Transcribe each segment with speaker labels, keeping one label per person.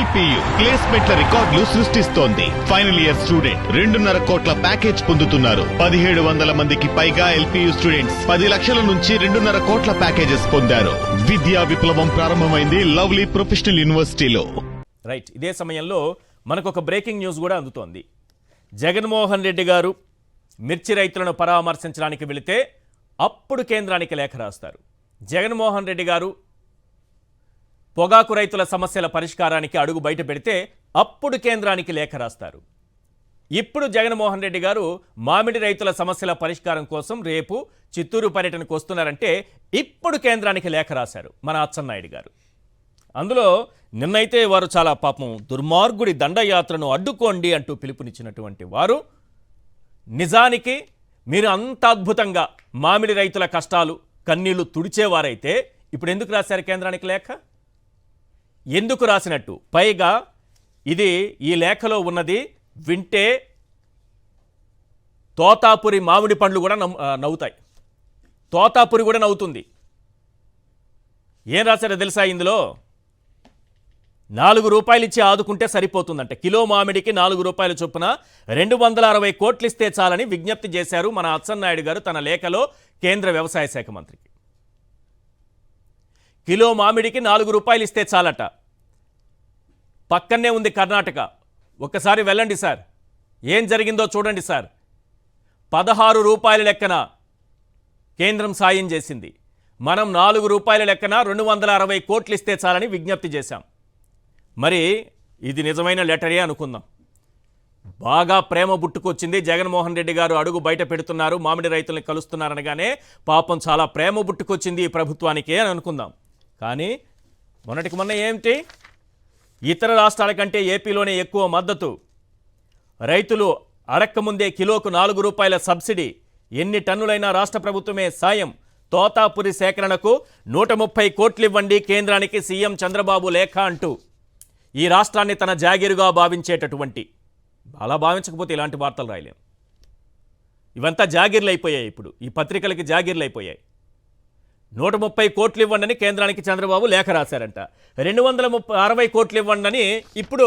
Speaker 1: LPU ప్లేస్మెంట్ల రికార్డులు సృష్టిస్తోంది. Final year student 2.5 కోట్ల ప్యాకేజ్ పొందుతున్నారు. 1700 మందికి పైగా ఎల్పియు స్టూడెంట్స్ 10 లక్షల నుంచి 2.5 కోట్ల ప్యాకేజెస్ పొందారు. విద్యా విప్లవం ప్రారంభమైంది లవ్లీ ప్రొఫెషనల్ యూనివర్సిటీలో.
Speaker 2: రైట్, ఇదే సమయంలో మనకు ఒక బ్రేకింగ్ న్యూస్ కూడా అందుతోంది. జగన్మోహన్ రెడ్డి గారు మిర్చి రైతులను పరామర్శించడానికి వెళితే అప్పుడు కేంద్రానికి లేఖ రాస్తారు. జగన్మోహన్ రెడ్డి గారు పొగాకు రైతుల సమస్యల పరిష్కారానికి అడుగు బయట పెడితే అప్పుడు కేంద్రానికి లేఖ రాస్తారు. ఇప్పుడు జగన్మోహన్ రెడ్డి గారు మామిడి రైతుల సమస్యల పరిష్కారం కోసం రేపు చిత్తూరు పర్యటనకు వస్తున్నారంటే ఇప్పుడు కేంద్రానికి లేఖ రాశారు మన అచ్చెన్నాయుడు గారు. అందులో నిన్నైతే వారు చాలా పాపం దుర్మార్గుడి దండయాత్రను అడ్డుకోండి అంటూ పిలుపునిచ్చినటువంటి వారు నిజానికి మీరు అంత అద్భుతంగా మామిడి రైతుల కష్టాలు కన్నీళ్లు తుడిచేవారైతే ఇప్పుడు ఎందుకు రాశారు కేంద్రానికి లేఖ? ఎందుకు రాసినట్టు? పైగా ఇది ఈ లేఖలో ఉన్నది వింటే తోతాపురి మామిడి పండ్లు కూడా నవ్వుతాయి. తోతాపురి కూడా నవ్వుతుంది. ఏం రాశారో తెలుసా? ఇందులో 4 రూపాయలు ఇచ్చి ఆదుకుంటే సరిపోతుందంట. కిలో మామిడికి 4 రూపాయల చొప్పున 260 కోట్లు ఇస్తే చాలని విజ్ఞప్తి చేశారు మన అచ్చెన్నాయుడు గారు తన లేఖలో కేంద్ర వ్యవసాయ శాఖ మంత్రికి. కిలో మామిడికి 4 రూపాయలు ఇస్తే చాలట. పక్కనే ఉంది కర్ణాటక. ఒక్కసారి వెళ్ళండి సార్, ఏం జరిగిందో చూడండి సార్. 16 రూపాయల లెక్కన కేంద్రం సాయం చేసింది. మనం 4 రూపాయల లెక్కన 260 కోట్లు ఇస్తే చాలని విజ్ఞప్తి చేశాం. మరి ఇది నిజమైన లెటరే అనుకుందాం. బాగా ప్రేమ బుట్టుకొచ్చింది. జగన్మోహన్ రెడ్డి గారు అడుగు బయట పెడుతున్నారు, మామిడి రైతులను కలుస్తున్నారనగానే పాపం చాలా ప్రేమ బుట్టుకొచ్చింది ఈ ప్రభుత్వానికి అని అనుకుందాం. కానీ మొన్నటికి మొన్న ఏమిటి? ఇతర రాష్ట్రాల కంటే ఏపీలోనే ఎక్కువ మద్దతు. రైతులు అడక్కముందే కిలోకు 4 రూపాయల సబ్సిడీ. ఎన్ని టన్నులైనా రాష్ట్ర ప్రభుత్వమే సాయం. తోతాపురి సేకరణకు 130 కోట్లు ఇవ్వండి కేంద్రానికి సీఎం చంద్రబాబు లేఖ అంటూ ఈ రాష్ట్రాన్ని తన జాగీరుగా భావించేటటువంటి, అలా భావించకపోతే ఇలాంటి వార్తలు రాయలేం. ఇవంతా జాగీర్లు అయిపోయాయి. ఇప్పుడు ఈ పత్రికలకి జాగీర్లు అయిపోయాయి. 130 కోట్లు ఇవ్వండి కేంద్రానికి చంద్రబాబు లేఖ రాశారంట. 260 కోట్లు ఇవ్వండి ఇప్పుడు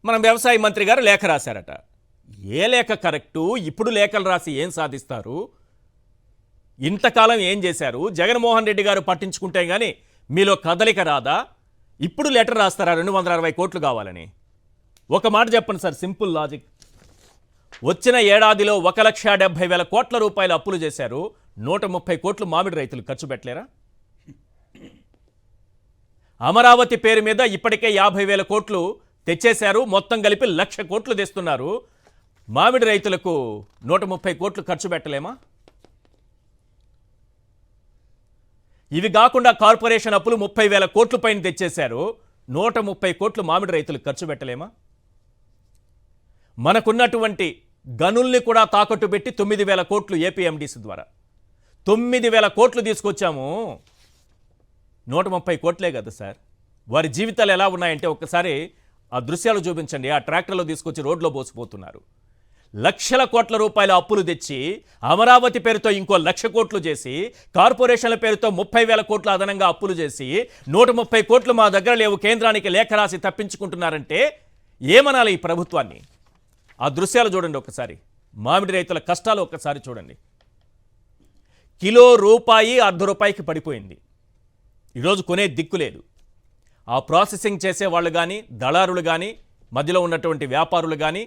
Speaker 2: మన వ్యవసాయ మంత్రి గారు లేఖ రాశారట. ఏ లేఖ కరెక్టు? ఇప్పుడు లేఖలు రాసి ఏం సాధిస్తారు? ఇంతకాలం ఏం చేశారు? జగన్మోహన్ రెడ్డి గారు పట్టించుకుంటే కానీ మీలో కదలిక రాదా? ఇప్పుడు లెటర్ రాస్తారా 260 కోట్లు కావాలని? ఒక మాట చెప్పండి సార్, సింపుల్ లాజిక్. వచ్చిన ఏడాదిలో 1,70,000 కోట్ల రూపాయలు అప్పులు చేశారు. 130 కోట్లు మామిడి రైతులు ఖర్చు పెట్టలేరా? అమరావతి పేరు మీద ఇప్పటికే 50,000 కోట్లు తెచ్చేశారు. మొత్తం కలిపి 1,00,000 కోట్లు తెస్తున్నారు. మామిడి రైతులకు 130 కోట్లు ఖర్చు పెట్టలేమా? ఇవి కాకుండా కార్పొరేషన్ అప్పులు 30,000 కోట్ల పైన తెచ్చేశారు. 130 కోట్లు మామిడి రైతులకు ఖర్చు పెట్టలేమా? మనకున్నటువంటి గనుల్ని కూడా తాకట్టు పెట్టి 9,000 కోట్లు ఏపీఎండిసి ద్వారా 9,000 కోట్లు తీసుకొచ్చాము. 130 కోట్లే కదా సార్. వారి జీవితాలు ఎలా ఉన్నాయంటే ఒక్కసారి ఆ దృశ్యాలు చూపించండి. ఆ ట్రాక్టర్లో తీసుకొచ్చి రోడ్లో పోసిపోతున్నారు. లక్షల కోట్ల రూపాయల అప్పులు తెచ్చి అమరావతి పేరుతో ఇంకో 1,00,000 కోట్లు చేసి కార్పొరేషన్ల పేరుతో 30,000 కోట్లు అదనంగా అప్పులు చేసి 130 కోట్లు మా దగ్గర లేవు కేంద్రానికి లేఖ రాసి తప్పించుకుంటున్నారంటే ఏమనాలి ఈ ప్రభుత్వాన్ని? ఆ దృశ్యాలు చూడండి ఒకసారి. మామిడి రైతుల కష్టాలు ఒక్కసారి చూడండి. కిలో రూపాయి ₹1.5 పడిపోయింది. ఈరోజు కొనే దిక్కు లేదు. ఆ ప్రాసెసింగ్ చేసే వాళ్ళు కానీ, దళారులు కానీ, మధ్యలో ఉన్నటువంటి వ్యాపారులు కానీ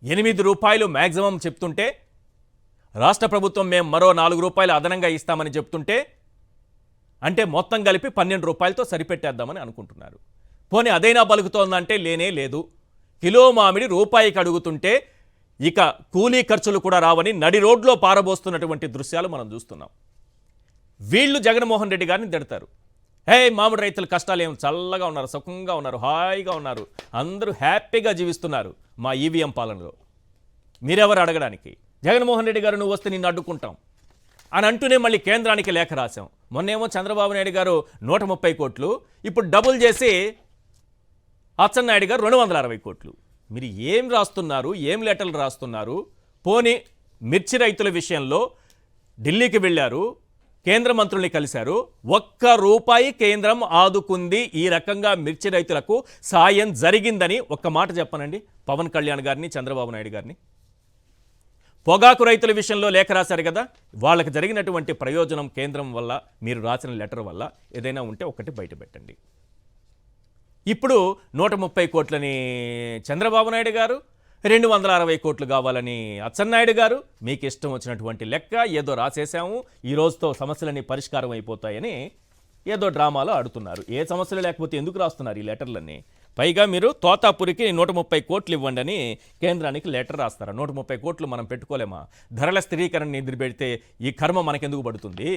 Speaker 2: 8 రూపాయలు మ్యాక్సిమం చెప్తుంటే, రాష్ట్ర ప్రభుత్వం మేము మరో 4 రూపాయలు అదనంగా ఇస్తామని చెప్తుంటే, అంటే మొత్తం కలిపి 12 రూపాయలతో సరిపెట్టేద్దామని అనుకుంటున్నారు. పోనీ అదైనా పలుకుతోందంటే లేనే లేదు. కిలో మామిడి రూపాయికి అడుగుతుంటే ఇక కూలీ ఖర్చులు కూడా రావని నడి రోడ్లో పారబోస్తున్నటువంటి దృశ్యాలు మనం చూస్తున్నాం. వీళ్ళు జగన్మోహన్ రెడ్డి గారిని తిడతారు. హే, మామిడి రైతుల కష్టాలు ఏం చల్లగా ఉన్నారు, సుఖంగా ఉన్నారు, హాయిగా ఉన్నారు, అందరూ హ్యాపీగా జీవిస్తున్నారు మా ఈవీఎం పాలనలో. మీరెవరు అడగడానికి? జగన్మోహన్ రెడ్డి గారు నువ్వు వస్తే నిన్ను అడ్డుకుంటాం అని అంటూనే మళ్ళీ కేంద్రానికి లేఖ రాశాం. మొన్నేమో చంద్రబాబు నాయుడు గారు 130 కోట్లు, ఇప్పుడు డబుల్ చేసి అచ్చెన్నాయుడు గారు 260 కోట్లు. మీరు ఏం రాస్తున్నారు? ఏం లెటర్లు రాస్తున్నారు? పోనీ మిర్చి రైతుల విషయంలో ఢిల్లీకి వెళ్ళారు, కేంద్ర మంత్రుల్ని కలిశారు. ₹1 కేంద్రం ఆదుకుంది, ఈ రకంగా మిర్చి రైతులకు సాయం జరిగిందని ఒక్క మాట చెప్పనండి పవన్ కళ్యాణ్ గారిని, చంద్రబాబు నాయుడు గారిని. పొగాకు రైతుల విషయంలో లేఖ రాశారు కదా, వాళ్ళకి జరిగినటువంటి ప్రయోజనం కేంద్రం వల్ల, మీరు రాసిన లెటర్ వల్ల ఏదైనా ఉంటే ఒకటి బయట పెట్టండి. ఇప్పుడు 130 కోట్లని చంద్రబాబు నాయుడు గారు, 260 కోట్లు కావాలని అచ్చెన్నాయుడు గారు, మీకు ఇష్టం వచ్చినటువంటి లెక్క ఏదో రాసేసాము, ఈ రోజుతో సమస్యలన్నీ పరిష్కారం అయిపోతాయని ఏదో డ్రామాలో ఆడుతున్నారు. ఏ సమస్యలు లేకపోతే ఎందుకు రాస్తున్నారు ఈ లెటర్లన్నీ? పైగా మీరు తోతాపురికి 130 కోట్లు ఇవ్వండి అని కేంద్రానికి లెటర్ రాస్తారా? 130 కోట్లు మనం పెట్టుకోలేమా? ధరల స్థిరీకరణ నిధి పెడితే ఈ కర్మ మనకెందుకు పడుతుంది?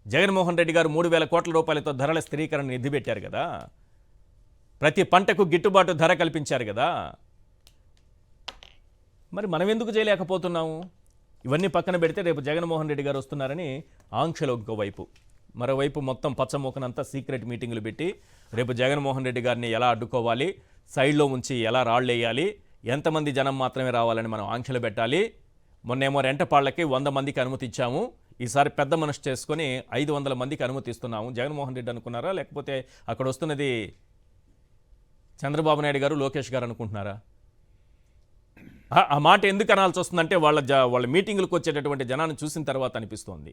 Speaker 2: జగన్మోహన్ రెడ్డి గారు 3,000 కోట్ల రూపాయలతో ధరల స్థిరీకరణ నిధి పెట్టారు కదా, ప్రతి పంటకు గిట్టుబాటు ధర కల్పించారు కదా, మరి మనం ఎందుకు చేయలేకపోతున్నాము? ఇవన్నీ పక్కన పెడితే రేపు జగన్మోహన్ రెడ్డి గారు వస్తున్నారని ఆంక్షలు ఇంకోవైపు, మరోవైపు మొత్తం పచ్చమోకనంతా సీక్రెట్ మీటింగులు పెట్టి రేపు జగన్మోహన్ రెడ్డి గారిని ఎలా అడ్డుకోవాలి, సైడ్లో ఉంచి ఎలా రాళ్ళు వేయాలి, ఎంతమంది జనం మాత్రమే రావాలని మనం ఆంక్షలు పెట్టాలి. మొన్నేమో రెంటపాళ్లకి 100 మందికి అనుమతి ఇచ్చాము, ఈసారి పెద్ద మనసు చేసుకొని 500 మందికి అనుమతి ఇస్తున్నాము. జగన్మోహన్ రెడ్డి అనుకున్నారా, లేకపోతే అక్కడ వస్తున్నది చంద్రబాబు నాయుడు గారు, లోకేష్ గారు అనుకుంటున్నారా? ఆ మాట ఎందుకు అనాల్సి వస్తుందంటే వాళ్ళ మీటింగులకు వచ్చేటటువంటి జనాన్ని చూసిన తర్వాత అనిపిస్తోంది.